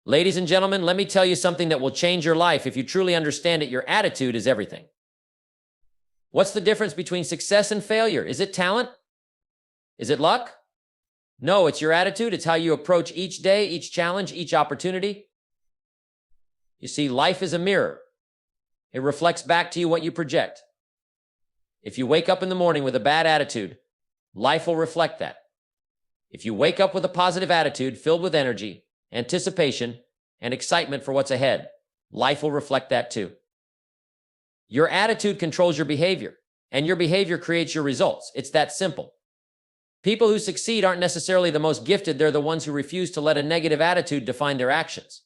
Ladies and gentlemen, let me tell you something that will change your life if you truly understand it. Your attitude is everything. What's the difference between success and failure? Is it talent? Is it luck? No, it's your attitude. It's how you approach each day, each challenge, each opportunity. You see, life is a mirror. It reflects back to you what you project. If you wake up in the morning with a bad attitude, life will reflect that. If you wake up with a positive attitude filled with energy, anticipation, and excitement for what's ahead, life will reflect that too. Your attitude controls your behavior, and your behavior creates your results. It's that simple. People who succeed aren't necessarily the most gifted. They're the ones who refuse to let a negative attitude define their actions.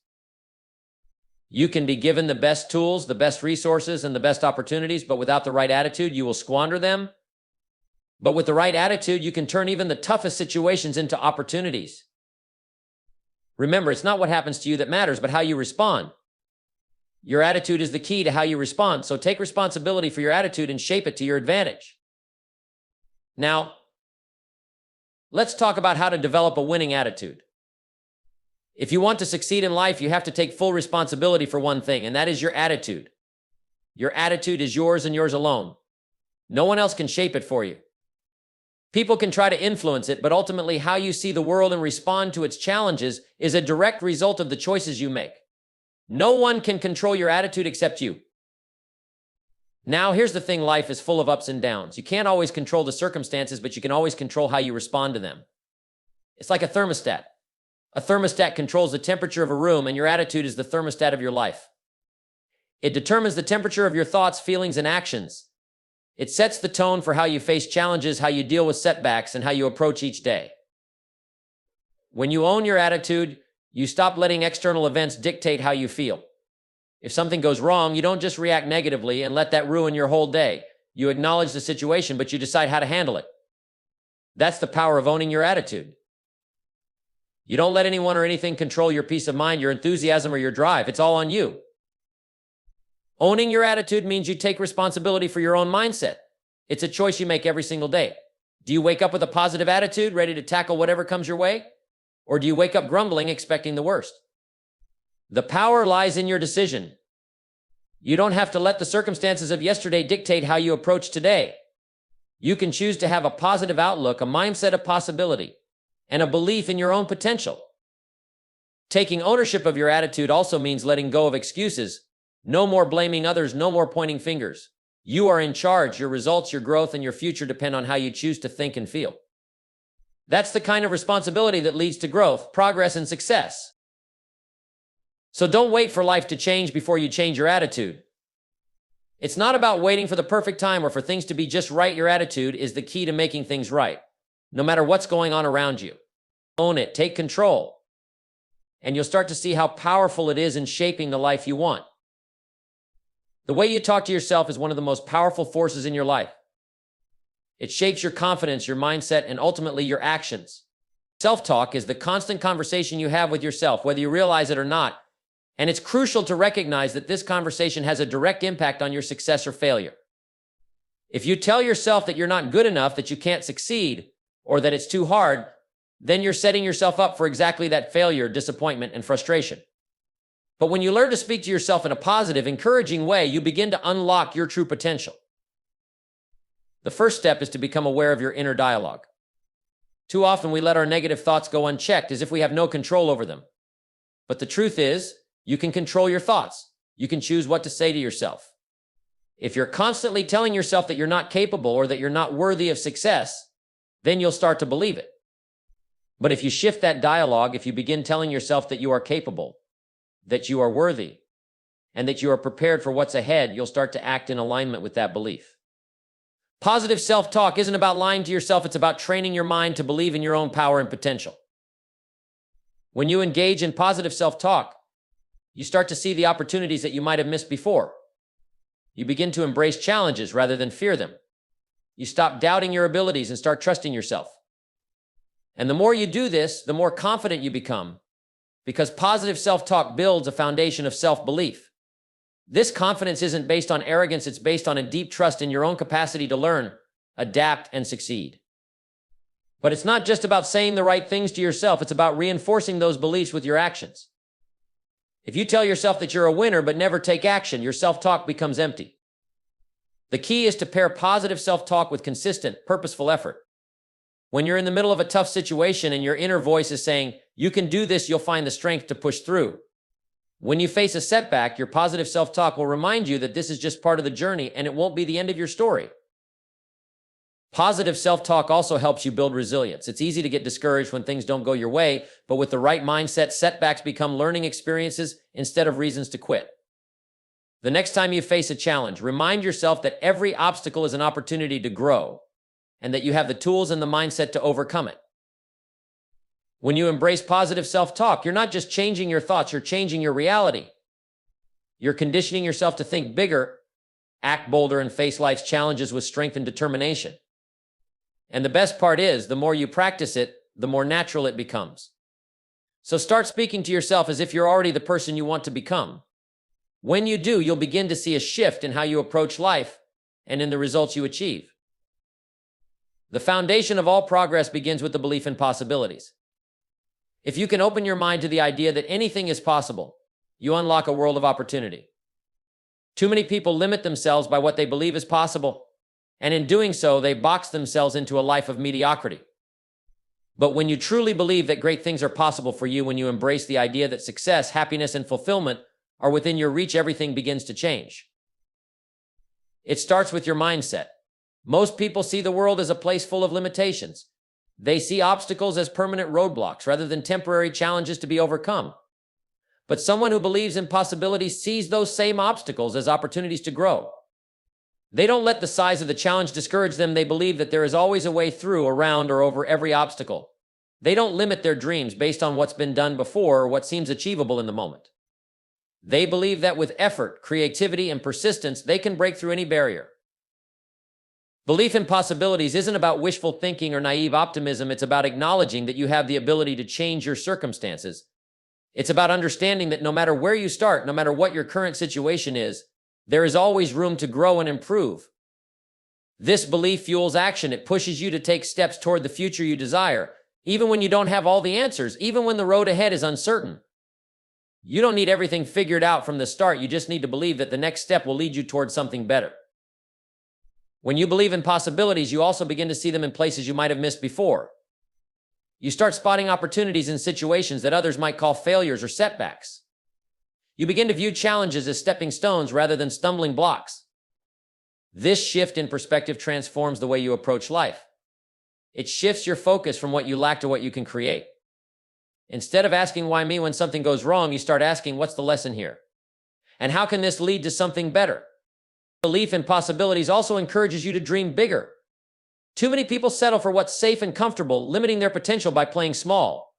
You can be given the best tools, the best resources, and the best opportunities, but without the right attitude, you will squander them. But with the right attitude, you can turn even the toughest situations into opportunities. Remember, it's not what happens to you that matters, but how you respond. Your attitude is the key to how you respond, so take responsibility for your attitude and shape it to your advantage. Now, let's talk about how to develop a winning attitude. If you want to succeed in life, you have to take full responsibility for one thing, and that is your attitude. Your attitude is yours and yours alone. No one else can shape it for you. People can try to influence it, but ultimately how you see the world and respond to its challenges is a direct result of the choices you make. No one can control your attitude except you. Now, here's the thing. Life is full of ups and downs. You can't always control the circumstances, but you can always control how you respond to them. It's like a thermostat. A thermostat controls the temperature of a room, and your attitude is the thermostat of your life. It determines the temperature of your thoughts, feelings, and actions. It sets the tone for how you face challenges, how you deal with setbacks, and how you approach each day. When you own your attitude, you stop letting external events dictate how you feel. If something goes wrong, you don't just react negatively and let that ruin your whole day. You acknowledge the situation, but you decide how to handle it. That's the power of owning your attitude. You don't let anyone or anything control your peace of mind, your enthusiasm, or your drive. It's all on you. Owning your attitude means you take responsibility for your own mindset. It's a choice you make every single day. Do you wake up with a positive attitude, ready to tackle whatever comes your way? Or do you wake up grumbling, expecting the worst? The power lies in your decision. You don't have to let the circumstances of yesterday dictate how you approach today. You can choose to have a positive outlook, a mindset of possibility, and a belief in your own potential. Taking ownership of your attitude also means letting go of excuses. No more blaming others, no more pointing fingers. You are in charge. Your results, your growth, and your future depend on how you choose to think and feel. That's the kind of responsibility that leads to growth, progress, and success. So don't wait for life to change before you change your attitude. It's not about waiting for the perfect time or for things to be just right. Your attitude is the key to making things right, no matter what's going on around you. Own it, take control, and you'll start to see how powerful it is in shaping the life you want. The way you talk to yourself is one of the most powerful forces in your life. It shapes your confidence, your mindset, and ultimately your actions. Self-talk is the constant conversation you have with yourself, whether you realize it or not. And it's crucial to recognize that this conversation has a direct impact on your success or failure. If you tell yourself that you're not good enough, that you can't succeed, or that it's too hard, then you're setting yourself up for exactly that failure, disappointment, and frustration. But when you learn to speak to yourself in a positive, encouraging way, you begin to unlock your true potential. The first step is to become aware of your inner dialogue. Too often we let our negative thoughts go unchecked as if we have no control over them. But the truth is, you can control your thoughts. You can choose what to say to yourself. If you're constantly telling yourself that you're not capable or that you're not worthy of success, then you'll start to believe it. But if you shift that dialogue, if you begin telling yourself that you are capable, that you are worthy, and that you are prepared for what's ahead, you'll start to act in alignment with that belief. Positive self-talk isn't about lying to yourself. It's about training your mind to believe in your own power and potential. When you engage in positive self-talk, you start to see the opportunities that you might have missed before. You begin to embrace challenges rather than fear them. You stop doubting your abilities and start trusting yourself. And the more you do this, the more confident you become, because positive self-talk builds a foundation of self-belief. This confidence isn't based on arrogance. It's based on a deep trust in your own capacity to learn, adapt, and succeed. But it's not just about saying the right things to yourself. It's about reinforcing those beliefs with your actions. If you tell yourself that you're a winner but never take action, your self-talk becomes empty. The key is to pair positive self-talk with consistent, purposeful effort. When you're in the middle of a tough situation and your inner voice is saying, "You can do this," you'll find the strength to push through. When you face a setback, your positive self-talk will remind you that this is just part of the journey and it won't be the end of your story. Positive self-talk also helps you build resilience. It's easy to get discouraged when things don't go your way, but with the right mindset, setbacks become learning experiences instead of reasons to quit. The next time you face a challenge, remind yourself that every obstacle is an opportunity to grow and that you have the tools and the mindset to overcome it. When you embrace positive self-talk, you're not just changing your thoughts, you're changing your reality. You're conditioning yourself to think bigger, act bolder, and face life's challenges with strength and determination. And the best part is, the more you practice it, the more natural it becomes. So start speaking to yourself as if you're already the person you want to become. When you do, you'll begin to see a shift in how you approach life and in the results you achieve. The foundation of all progress begins with the belief in possibilities. If you can open your mind to the idea that anything is possible, you unlock a world of opportunity. Too many people limit themselves by what they believe is possible, and in doing so, they box themselves into a life of mediocrity. But when you truly believe that great things are possible for you, when you embrace the idea that success, happiness, and fulfillment are within your reach, everything begins to change. It starts with your mindset. Most people see the world as a place full of limitations. They see obstacles as permanent roadblocks rather than temporary challenges to be overcome. But someone who believes in possibilities sees those same obstacles as opportunities to grow. They don't let the size of the challenge discourage them. They believe that there is always a way through, around, or over every obstacle. They don't limit their dreams based on what's been done before or what seems achievable in the moment. They believe that with effort, creativity, and persistence, they can break through any barrier. Belief in possibilities isn't about wishful thinking or naive optimism. It's about acknowledging that you have the ability to change your circumstances. It's about understanding that no matter where you start, no matter what your current situation is, there is always room to grow and improve. This belief fuels action. It pushes you to take steps toward the future you desire, even when you don't have all the answers, even when the road ahead is uncertain. You don't need everything figured out from the start. You just need to believe that the next step will lead you towards something better. When you believe in possibilities, you also begin to see them in places you might have missed before. You start spotting opportunities in situations that others might call failures or setbacks. You begin to view challenges as stepping stones rather than stumbling blocks. This shift in perspective transforms the way you approach life. It shifts your focus from what you lack to what you can create. Instead of asking why me when something goes wrong, you start asking, what's the lesson here? And how can this lead to something better? Belief in possibilities also encourages you to dream bigger. Too many people settle for what's safe and comfortable, limiting their potential by playing small.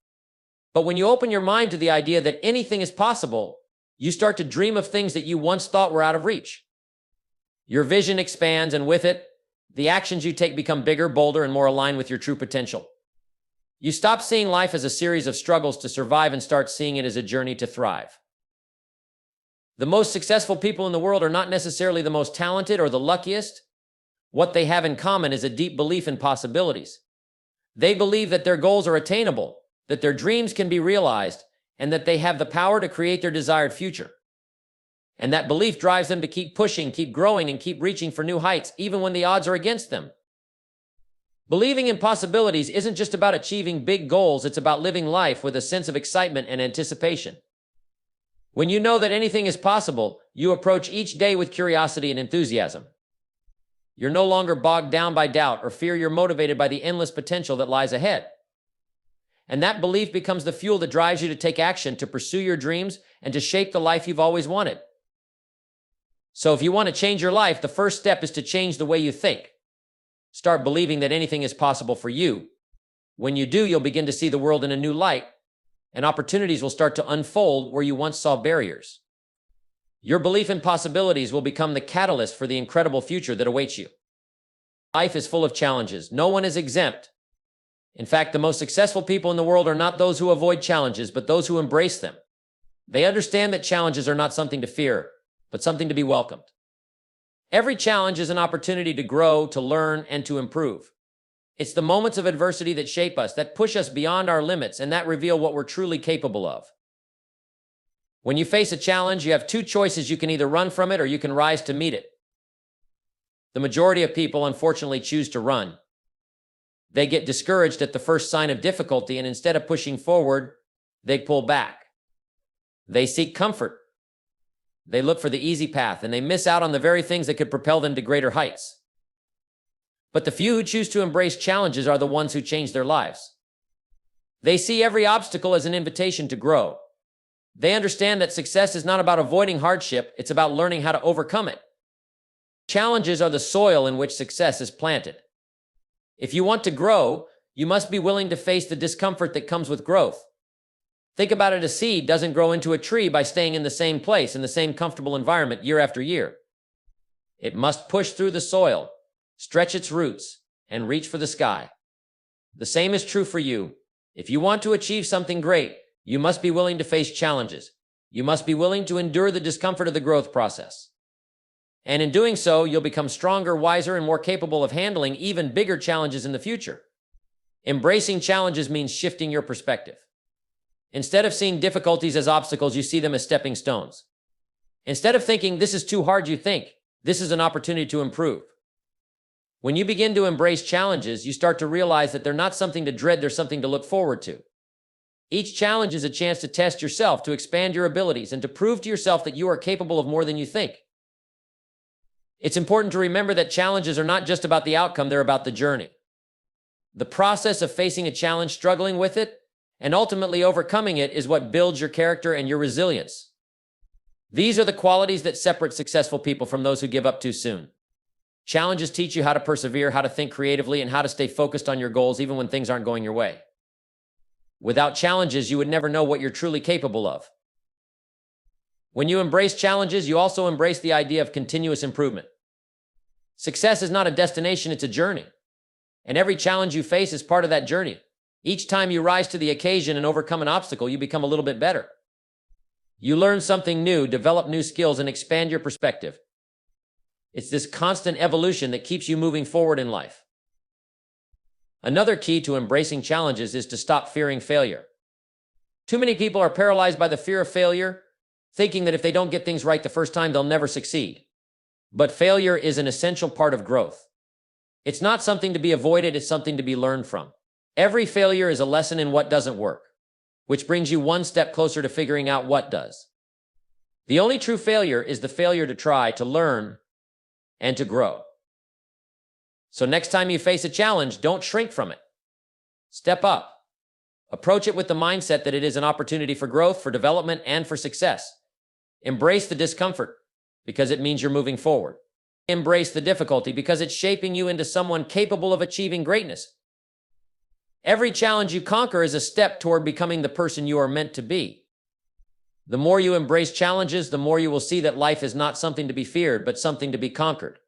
But when you open your mind to the idea that anything is possible, you start to dream of things that you once thought were out of reach. Your vision expands, and with it, the actions you take become bigger, bolder, and more aligned with your true potential. You stop seeing life as a series of struggles to survive and start seeing it as a journey to thrive. The most successful people in the world are not necessarily the most talented or the luckiest. What they have in common is a deep belief in possibilities. They believe that their goals are attainable, that their dreams can be realized, and that they have the power to create their desired future. And that belief drives them to keep pushing, keep growing, and keep reaching for new heights, even when the odds are against them. Believing in possibilities isn't just about achieving big goals, it's about living life with a sense of excitement and anticipation. When you know that anything is possible, you approach each day with curiosity and enthusiasm. You're no longer bogged down by doubt or fear. You're motivated by the endless potential that lies ahead. And that belief becomes the fuel that drives you to take action, to pursue your dreams, and to shape the life you've always wanted. So if you want to change your life, the first step is to change the way you think. Start believing that anything is possible for you. When you do, you'll begin to see the world in a new light, and opportunities will start to unfold where you once saw barriers. Your belief in possibilities will become the catalyst for the incredible future that awaits you. Life is full of challenges. No one is exempt. In fact, the most successful people in the world are not those who avoid challenges, but those who embrace them. They understand that challenges are not something to fear, but something to be welcomed. Every challenge is an opportunity to grow, to learn, and to improve. It's the moments of adversity that shape us, that push us beyond our limits, and that reveal what we're truly capable of. When you face a challenge, you have two choices. You can either run from it or you can rise to meet it. The majority of people, unfortunately, choose to run. They get discouraged at the first sign of difficulty, and instead of pushing forward, they pull back. They seek comfort. They look for the easy path, and they miss out on the very things that could propel them to greater heights. But the few who choose to embrace challenges are the ones who change their lives. They see every obstacle as an invitation to grow. They understand that success is not about avoiding hardship, it's about learning how to overcome it. Challenges are the soil in which success is planted. If you want to grow, you must be willing to face the discomfort that comes with growth. Think about it, a seed doesn't grow into a tree by staying in the same place, in the same comfortable environment year after year. It must push through the soil, stretch its roots, and reach for the sky. The same is true for you. If you want to achieve something great, you must be willing to face challenges. You must be willing to endure the discomfort of the growth process. And in doing so, you'll become stronger, wiser, and more capable of handling even bigger challenges in the future. Embracing challenges means shifting your perspective. Instead of seeing difficulties as obstacles, you see them as stepping stones. Instead of thinking, this is too hard, you think, this is an opportunity to improve. When you begin to embrace challenges, you start to realize that they're not something to dread, they're something to look forward to. Each challenge is a chance to test yourself, to expand your abilities, and to prove to yourself that you are capable of more than you think. It's important to remember that challenges are not just about the outcome, they're about the journey. The process of facing a challenge, struggling with it, and ultimately overcoming it is what builds your character and your resilience. These are the qualities that separate successful people from those who give up too soon. Challenges teach you how to persevere, how to think creatively, and how to stay focused on your goals even when things aren't going your way. Without challenges, you would never know what you're truly capable of. When you embrace challenges, you also embrace the idea of continuous improvement. Success is not a destination, it's a journey. And every challenge you face is part of that journey. Each time you rise to the occasion and overcome an obstacle, you become a little bit better. You learn something new, develop new skills, and expand your perspective. It's this constant evolution that keeps you moving forward in life. Another key to embracing challenges is to stop fearing failure. Too many people are paralyzed by the fear of failure, thinking that if they don't get things right the first time, they'll never succeed. But failure is an essential part of growth. It's not something to be avoided, it's something to be learned from. Every failure is a lesson in what doesn't work, which brings you one step closer to figuring out what does. The only true failure is the failure to try, to learn, and to grow. So next time you face a challenge, don't shrink from it. Step up. Approach it with the mindset that it is an opportunity for growth, for development, and for success. Embrace the discomfort because it means you're moving forward. Embrace the difficulty because it's shaping you into someone capable of achieving greatness. Every challenge you conquer is a step toward becoming the person you are meant to be. The more you embrace challenges, the more you will see that life is not something to be feared, but something to be conquered.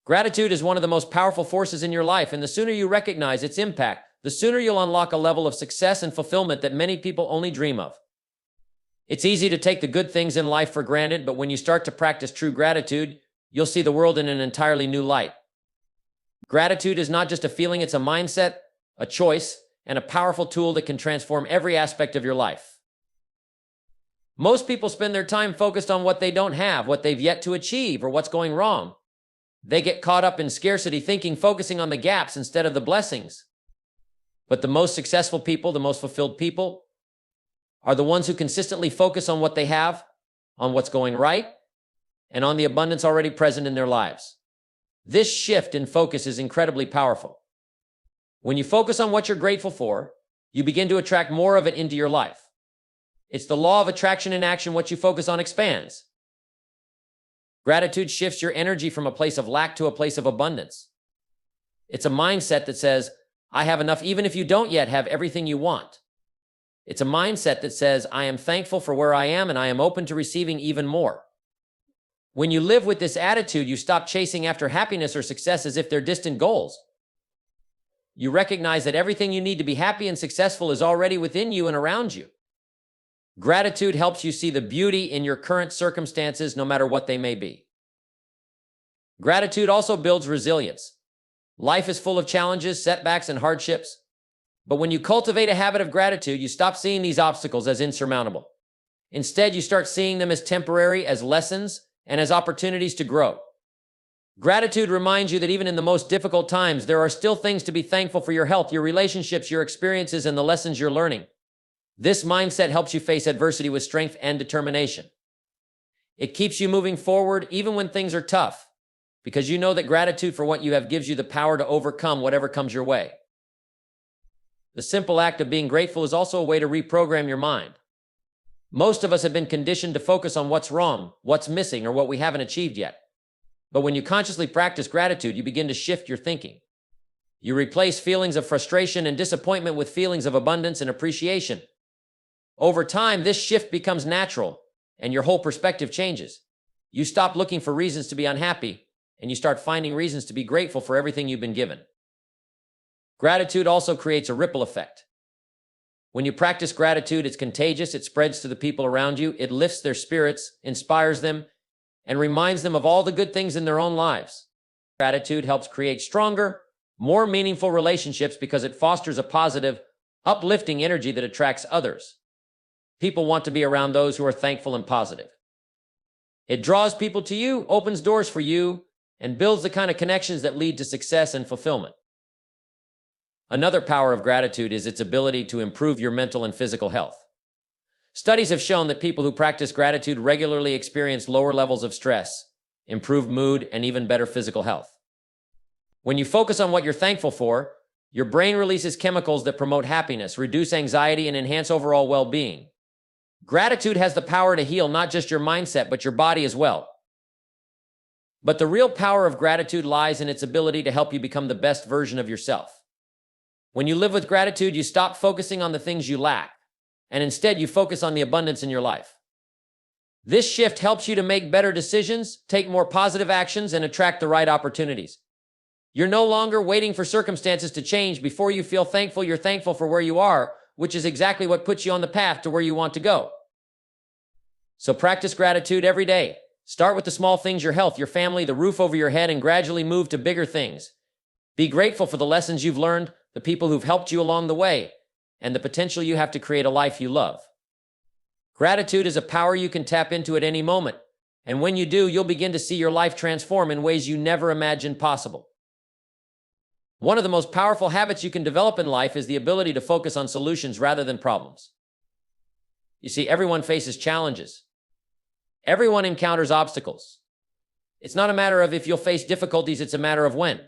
Gratitude is one of the most powerful forces in your life, and the sooner you recognize its impact, the sooner you'll unlock a level of success and fulfillment that many people only dream of. It's easy to take the good things in life for granted, but when you start to practice true gratitude, you'll see the world in an entirely new light. Gratitude is not just a feeling, it's a mindset, a choice, and a powerful tool that can transform every aspect of your life. Most people spend their time focused on what they don't have, what they've yet to achieve, or what's going wrong. They get caught up in scarcity thinking, focusing on the gaps instead of the blessings. But the most successful people, the most fulfilled people, are the ones who consistently focus on what they have, on what's going right, and on the abundance already present in their lives. This shift in focus is incredibly powerful. When you focus on what you're grateful for, you begin to attract more of it into your life. It's the law of attraction in action. What you focus on expands. Gratitude shifts your energy from a place of lack to a place of abundance. It's a mindset that says, I have enough even if you don't yet have everything you want. It's a mindset that says, I am thankful for where I am and I am open to receiving even more. When you live with this attitude, you stop chasing after happiness or success as if they're distant goals. You recognize that everything you need to be happy and successful is already within you and around you. Gratitude helps you see the beauty in your current circumstances, no matter what they may be. Gratitude also builds resilience. Life is full of challenges, setbacks, and hardships. But when you cultivate a habit of gratitude, you stop seeing these obstacles as insurmountable. Instead, you start seeing them as temporary, as lessons, and as opportunities to grow. Gratitude reminds you that even in the most difficult times, there are still things to be thankful for: your health, your relationships, your experiences, and the lessons you're learning. This mindset helps you face adversity with strength and determination. It keeps you moving forward even when things are tough, because you know that gratitude for what you have gives you the power to overcome whatever comes your way. The simple act of being grateful is also a way to reprogram your mind. Most of us have been conditioned to focus on what's wrong, what's missing, or what we haven't achieved yet. But when you consciously practice gratitude, you begin to shift your thinking. You replace feelings of frustration and disappointment with feelings of abundance and appreciation. Over time, this shift becomes natural, and your whole perspective changes. You stop looking for reasons to be unhappy, and you start finding reasons to be grateful for everything you've been given. Gratitude also creates a ripple effect. When you practice gratitude, it's contagious. It spreads to the people around you. It lifts their spirits, inspires them, and reminds them of all the good things in their own lives. Gratitude helps create stronger, more meaningful relationships because it fosters a positive, uplifting energy that attracts others. People want to be around those who are thankful and positive. It draws people to you, opens doors for you, and builds the kind of connections that lead to success and fulfillment. Another power of gratitude is its ability to improve your mental and physical health. Studies have shown that people who practice gratitude regularly experience lower levels of stress, improved mood, and even better physical health. When you focus on what you're thankful for, your brain releases chemicals that promote happiness, reduce anxiety, and enhance overall well-being. Gratitude has the power to heal not just your mindset, but your body as well. But the real power of gratitude lies in its ability to help you become the best version of yourself. When you live with gratitude, you stop focusing on the things you lack, and instead you focus on the abundance in your life. This shift helps you to make better decisions, take more positive actions, and attract the right opportunities. You're no longer waiting for circumstances to change before you feel thankful. You're thankful for where you are, which is exactly what puts you on the path to where you want to go. So practice gratitude every day. Start with the small things: your health, your family, the roof over your head, and gradually move to bigger things. Be grateful for the lessons you've learned, the people who've helped you along the way, and the potential you have to create a life you love. Gratitude is a power you can tap into at any moment, and when you do, you'll begin to see your life transform in ways you never imagined possible. One of the most powerful habits you can develop in life is the ability to focus on solutions rather than problems. You see, everyone faces challenges. Everyone encounters obstacles. It's not a matter of if you'll face difficulties, it's a matter of when.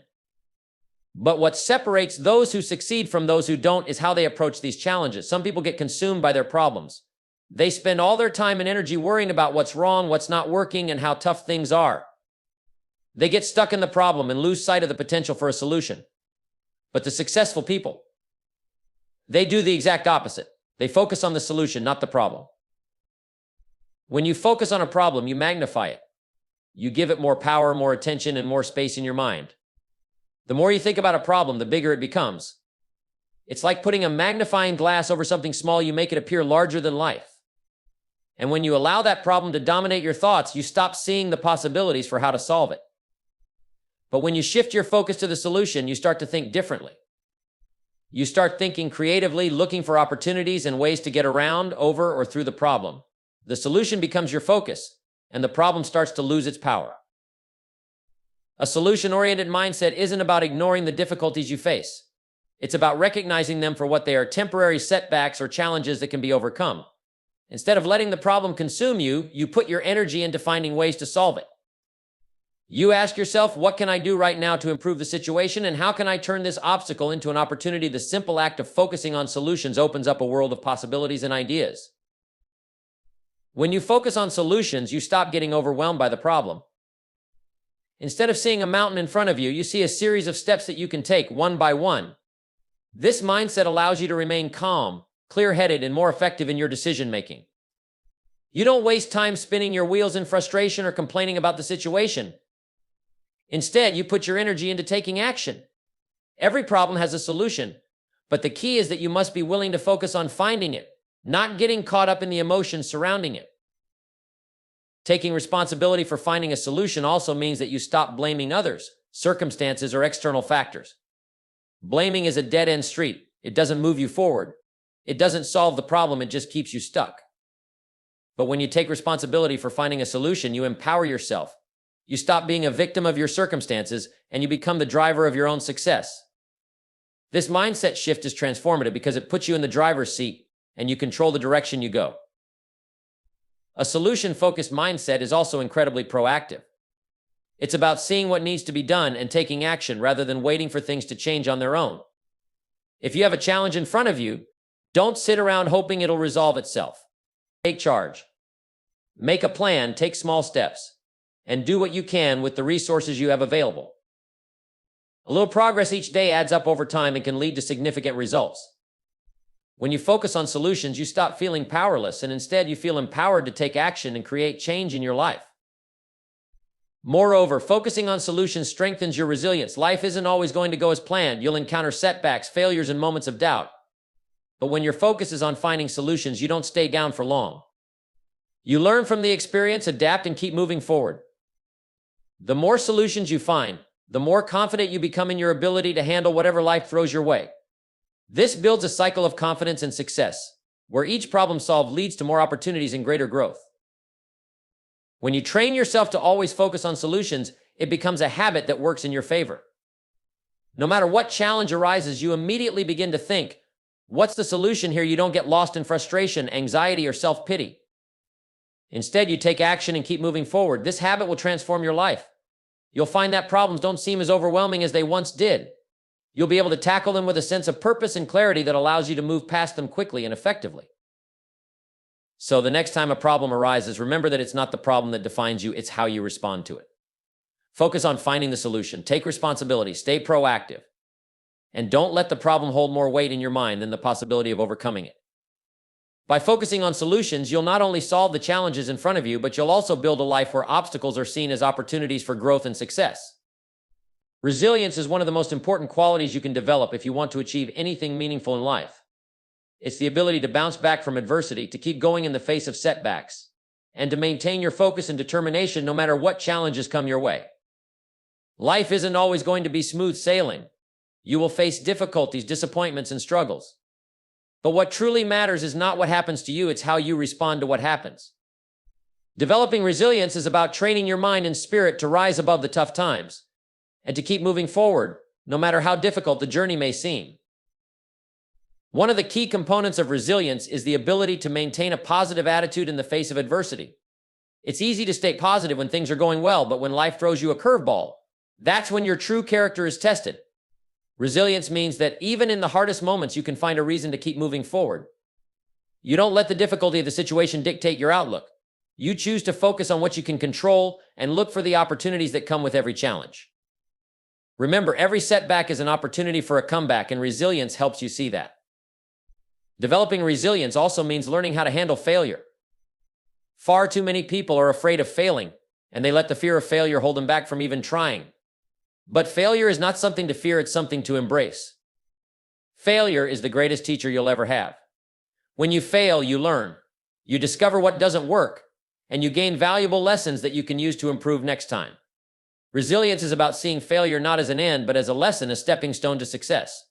But what separates those who succeed from those who don't is how they approach these challenges. Some people get consumed by their problems. They spend all their time and energy worrying about what's wrong, what's not working, and how tough things are. They get stuck in the problem and lose sight of the potential for a solution. But the successful people, they do the exact opposite. They focus on the solution, not the problem. When you focus on a problem, you magnify it. You give it more power, more attention, and more space in your mind. The more you think about a problem, the bigger it becomes. It's like putting a magnifying glass over something small. You make it appear larger than life. And when you allow that problem to dominate your thoughts, you stop seeing the possibilities for how to solve it. But when you shift your focus to the solution, you start to think differently. You start thinking creatively, looking for opportunities and ways to get around, over, or through the problem. The solution becomes your focus, and the problem starts to lose its power. A solution-oriented mindset isn't about ignoring the difficulties you face. It's about recognizing them for what they are: temporary setbacks or challenges that can be overcome. Instead of letting the problem consume you, you put your energy into finding ways to solve it. You ask yourself, what can I do right now to improve the situation, and how can I turn this obstacle into an opportunity? The simple act of focusing on solutions opens up a world of possibilities and ideas. When you focus on solutions, you stop getting overwhelmed by the problem. Instead of seeing a mountain in front of you, you see a series of steps that you can take one by one. This mindset allows you to remain calm, clear-headed, and more effective in your decision-making. You don't waste time spinning your wheels in frustration or complaining about the situation. Instead, you put your energy into taking action. Every problem has a solution, but the key is that you must be willing to focus on finding it, not getting caught up in the emotions surrounding it. Taking responsibility for finding a solution also means that you stop blaming others, circumstances, or external factors. Blaming is a dead-end street. It doesn't move you forward. It doesn't solve the problem, it just keeps you stuck. But when you take responsibility for finding a solution, you empower yourself. You stop being a victim of your circumstances, and you become the driver of your own success. This mindset shift is transformative because it puts you in the driver's seat, and you control the direction you go. A solution-focused mindset is also incredibly proactive. It's about seeing what needs to be done and taking action rather than waiting for things to change on their own. If you have a challenge in front of you, don't sit around hoping it'll resolve itself. Take charge. Make a plan, take small steps, and do what you can with the resources you have available. A little progress each day adds up over time and can lead to significant results. When you focus on solutions, you stop feeling powerless, and instead you feel empowered to take action and create change in your life. Moreover, focusing on solutions strengthens your resilience. Life isn't always going to go as planned. You'll encounter setbacks, failures, and moments of doubt. But when your focus is on finding solutions, you don't stay down for long. You learn from the experience, adapt, and keep moving forward. The more solutions you find, the more confident you become in your ability to handle whatever life throws your way. This builds a cycle of confidence and success, where each problem solved leads to more opportunities and greater growth. When you train yourself to always focus on solutions, it becomes a habit that works in your favor. No matter what challenge arises, you immediately begin to think, what's the solution here? You don't get lost in frustration, anxiety, or self-pity. Instead, you take action and keep moving forward. This habit will transform your life. You'll find that problems don't seem as overwhelming as they once did. You'll be able to tackle them with a sense of purpose and clarity that allows you to move past them quickly and effectively. So the next time a problem arises, remember that it's not the problem that defines you, it's how you respond to it. Focus on finding the solution, take responsibility, stay proactive, and don't let the problem hold more weight in your mind than the possibility of overcoming it. By focusing on solutions, you'll not only solve the challenges in front of you, but you'll also build a life where obstacles are seen as opportunities for growth and success. Resilience is one of the most important qualities you can develop if you want to achieve anything meaningful in life. It's the ability to bounce back from adversity, to keep going in the face of setbacks, and to maintain your focus and determination no matter what challenges come your way. Life isn't always going to be smooth sailing. You will face difficulties, disappointments, and struggles. But what truly matters is not what happens to you, it's how you respond to what happens. Developing resilience is about training your mind and spirit to rise above the tough times and to keep moving forward, no matter how difficult the journey may seem. One of the key components of resilience is the ability to maintain a positive attitude in the face of adversity. It's easy to stay positive when things are going well, but when life throws you a curveball, that's when your true character is tested. Resilience means that even in the hardest moments, you can find a reason to keep moving forward. You don't let the difficulty of the situation dictate your outlook. You choose to focus on what you can control and look for the opportunities that come with every challenge. Remember, every setback is an opportunity for a comeback, and resilience helps you see that. Developing resilience also means learning how to handle failure. Far too many people are afraid of failing, and they let the fear of failure hold them back from even trying. But failure is not something to fear, it's something to embrace. Failure is the greatest teacher you'll ever have. When you fail, you learn. You discover what doesn't work, and you gain valuable lessons that you can use to improve next time. Resilience is about seeing failure not as an end, but as a lesson, a stepping stone to success.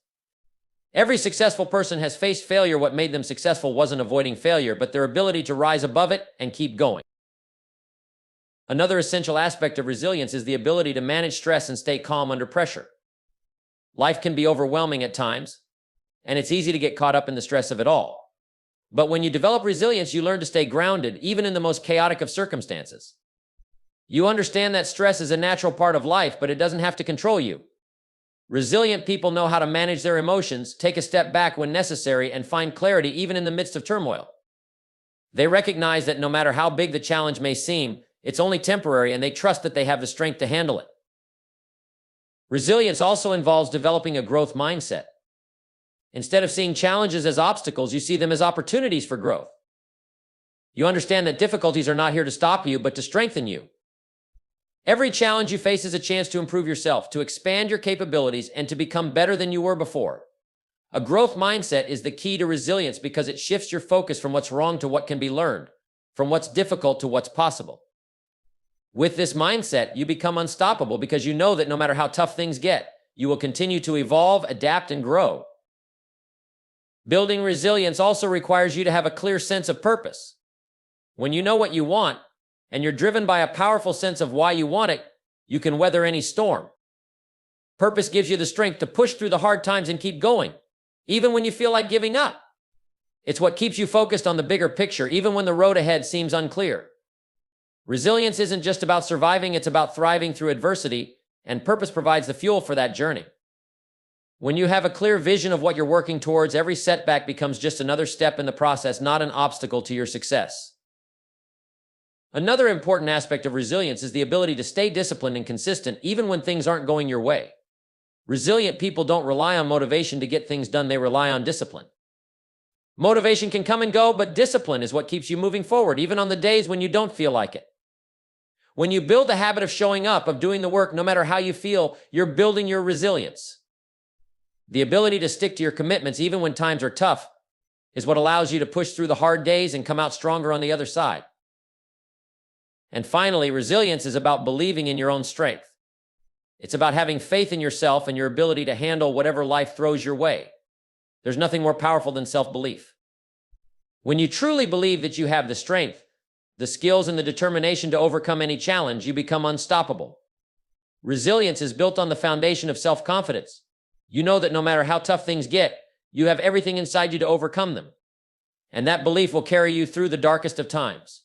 Every successful person has faced failure. What made them successful wasn't avoiding failure, but their ability to rise above it and keep going. Another essential aspect of resilience is the ability to manage stress and stay calm under pressure. Life can be overwhelming at times, and it's easy to get caught up in the stress of it all. But when you develop resilience, you learn to stay grounded, even in the most chaotic of circumstances. You understand that stress is a natural part of life, but it doesn't have to control you. Resilient people know how to manage their emotions, take a step back when necessary, and find clarity even in the midst of turmoil. They recognize that no matter how big the challenge may seem, it's only temporary, and they trust that they have the strength to handle it. Resilience also involves developing a growth mindset. Instead of seeing challenges as obstacles, you see them as opportunities for growth. You understand that difficulties are not here to stop you, but to strengthen you. Every challenge you face is a chance to improve yourself, to expand your capabilities, and to become better than you were before. A growth mindset is the key to resilience because it shifts your focus from what's wrong to what can be learned, from what's difficult to what's possible. With this mindset, you become unstoppable because you know that no matter how tough things get, you will continue to evolve, adapt, and grow. Building resilience also requires you to have a clear sense of purpose. When you know what you want, and you're driven by a powerful sense of why you want it, you can weather any storm. Purpose gives you the strength to push through the hard times and keep going, even when you feel like giving up. It's what keeps you focused on the bigger picture, even when the road ahead seems unclear. Resilience isn't just about surviving, it's about thriving through adversity, and purpose provides the fuel for that journey. When you have a clear vision of what you're working towards, every setback becomes just another step in the process, not an obstacle to your success. Another important aspect of resilience is the ability to stay disciplined and consistent even when things aren't going your way. Resilient people don't rely on motivation to get things done, they rely on discipline. Motivation can come and go, but discipline is what keeps you moving forward, even on the days when you don't feel like it. When you build the habit of showing up, of doing the work, no matter how you feel, you're building your resilience. The ability to stick to your commitments, even when times are tough, is what allows you to push through the hard days and come out stronger on the other side. And finally, resilience is about believing in your own strength. It's about having faith in yourself and your ability to handle whatever life throws your way. There's nothing more powerful than self-belief. When you truly believe that you have the strength, the skills, and the determination to overcome any challenge, you become unstoppable. Resilience is built on the foundation of self-confidence. You know that no matter how tough things get, you have everything inside you to overcome them. And that belief will carry you through the darkest of times.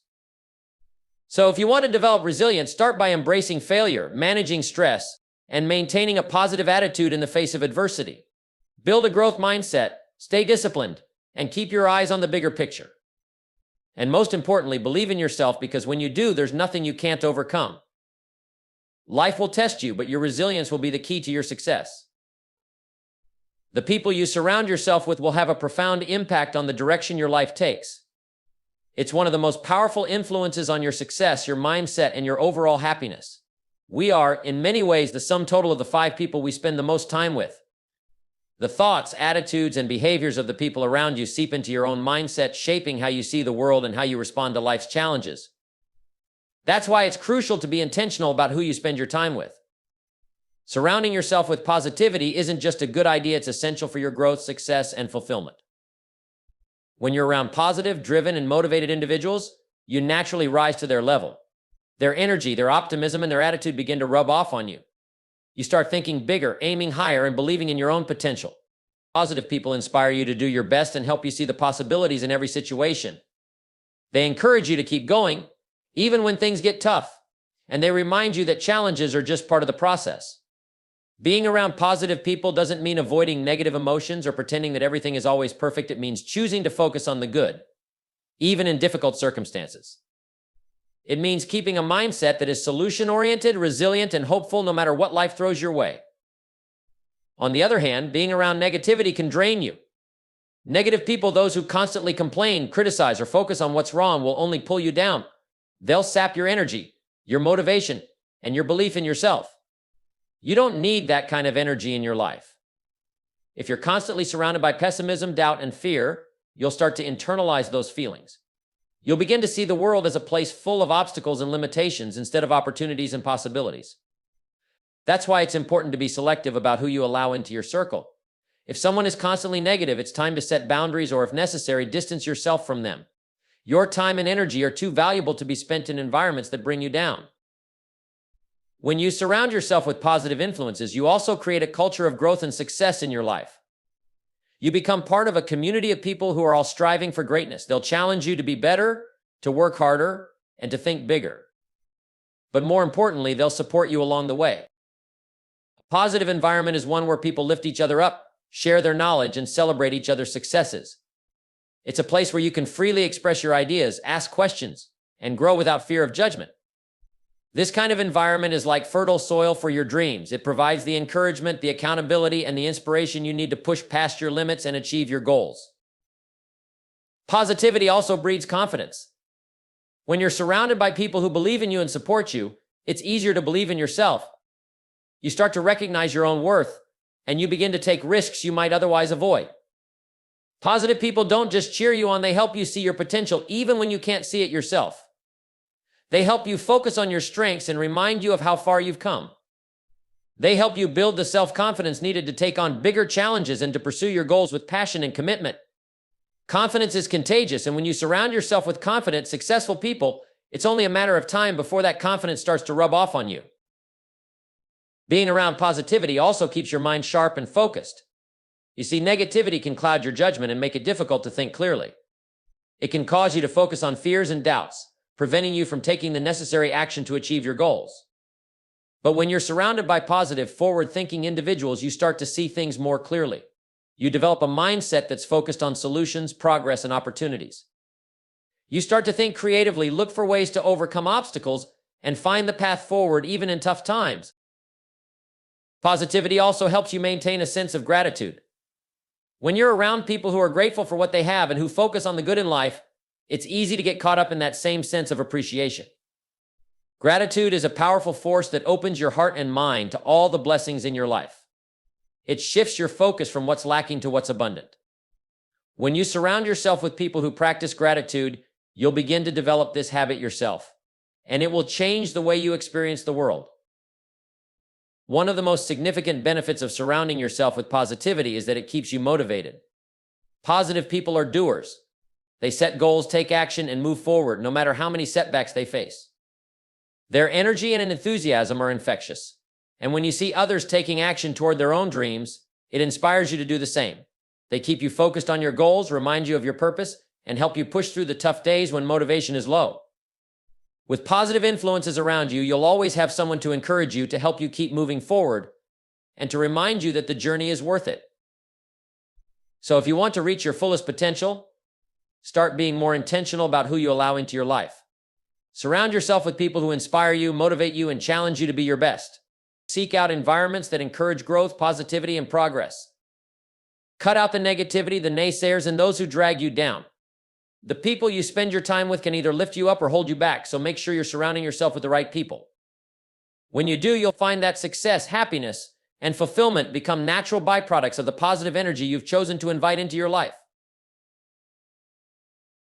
So if you want to develop resilience, start by embracing failure, managing stress, and maintaining a positive attitude in the face of adversity. Build a growth mindset, stay disciplined, and keep your eyes on the bigger picture. And most importantly, believe in yourself, because when you do, there's nothing you can't overcome. Life will test you, but your resilience will be the key to your success. The people you surround yourself with will have a profound impact on the direction your life takes. It's one of the most powerful influences on your success, your mindset, and your overall happiness. We are, in many ways, the sum total of the 5 people we spend the most time with. The thoughts, attitudes, and behaviors of the people around you seep into your own mindset, shaping how you see the world and how you respond to life's challenges. That's why it's crucial to be intentional about who you spend your time with. Surrounding yourself with positivity isn't just a good idea, it's essential for your growth, success, and fulfillment. When you're around positive, driven, and motivated individuals, you naturally rise to their level. Their energy, their optimism, and their attitude begin to rub off on you. You start thinking bigger, aiming higher, and believing in your own potential. Positive people inspire you to do your best and help you see the possibilities in every situation. They encourage you to keep going, even when things get tough, and they remind you that challenges are just part of the process. Being around positive people doesn't mean avoiding negative emotions or pretending that everything is always perfect. It means choosing to focus on the good, even in difficult circumstances. It means keeping a mindset that is solution-oriented, resilient, and hopeful no matter what life throws your way. On the other hand, being around negativity can drain you. Negative people, those who constantly complain, criticize, or focus on what's wrong, will only pull you down. They'll sap your energy, your motivation, and your belief in yourself. You don't need that kind of energy in your life. If you're constantly surrounded by pessimism, doubt, and fear, you'll start to internalize those feelings. You'll begin to see the world as a place full of obstacles and limitations instead of opportunities and possibilities. That's why it's important to be selective about who you allow into your circle. If someone is constantly negative, it's time to set boundaries, or if necessary, distance yourself from them. Your time and energy are too valuable to be spent in environments that bring you down. When you surround yourself with positive influences, you also create a culture of growth and success in your life. You become part of a community of people who are all striving for greatness. They'll challenge you to be better, to work harder, and to think bigger. But more importantly, they'll support you along the way. A positive environment is one where people lift each other up, share their knowledge, and celebrate each other's successes. It's a place where you can freely express your ideas, ask questions, and grow without fear of judgment. This kind of environment is like fertile soil for your dreams. It provides the encouragement, the accountability, and the inspiration you need to push past your limits and achieve your goals. Positivity also breeds confidence. When you're surrounded by people who believe in you and support you, it's easier to believe in yourself. You start to recognize your own worth, and you begin to take risks you might otherwise avoid. Positive people don't just cheer you on, they help you see your potential even when you can't see it yourself. They help you focus on your strengths and remind you of how far you've come. They help you build the self-confidence needed to take on bigger challenges and to pursue your goals with passion and commitment. Confidence is contagious, and when you surround yourself with confident, successful people, it's only a matter of time before that confidence starts to rub off on you. Being around positivity also keeps your mind sharp and focused. You see, negativity can cloud your judgment and make it difficult to think clearly. It can cause you to focus on fears and doubts, preventing you from taking the necessary action to achieve your goals. But when you're surrounded by positive, forward-thinking individuals, you start to see things more clearly. You develop a mindset that's focused on solutions, progress, and opportunities. You start to think creatively, look for ways to overcome obstacles, and find the path forward even in tough times. Positivity also helps you maintain a sense of gratitude. When you're around people who are grateful for what they have and who focus on the good in life, it's easy to get caught up in that same sense of appreciation. Gratitude is a powerful force that opens your heart and mind to all the blessings in your life. It shifts your focus from what's lacking to what's abundant. When you surround yourself with people who practice gratitude, you'll begin to develop this habit yourself, and it will change the way you experience the world. One of the most significant benefits of surrounding yourself with positivity is that it keeps you motivated. Positive people are doers. They set goals, take action, and move forward no matter how many setbacks they face. Their energy and enthusiasm are infectious. And when you see others taking action toward their own dreams, it inspires you to do the same. They keep you focused on your goals, remind you of your purpose, and help you push through the tough days when motivation is low. With positive influences around you, you'll always have someone to encourage you, to help you keep moving forward, and to remind you that the journey is worth it. So if you want to reach your fullest potential, start being more intentional about who you allow into your life. Surround yourself with people who inspire you, motivate you, and challenge you to be your best. Seek out environments that encourage growth, positivity, and progress. Cut out the negativity, the naysayers, and those who drag you down. The people you spend your time with can either lift you up or hold you back, so make sure you're surrounding yourself with the right people. When you do, you'll find that success, happiness, and fulfillment become natural byproducts of the positive energy you've chosen to invite into your life.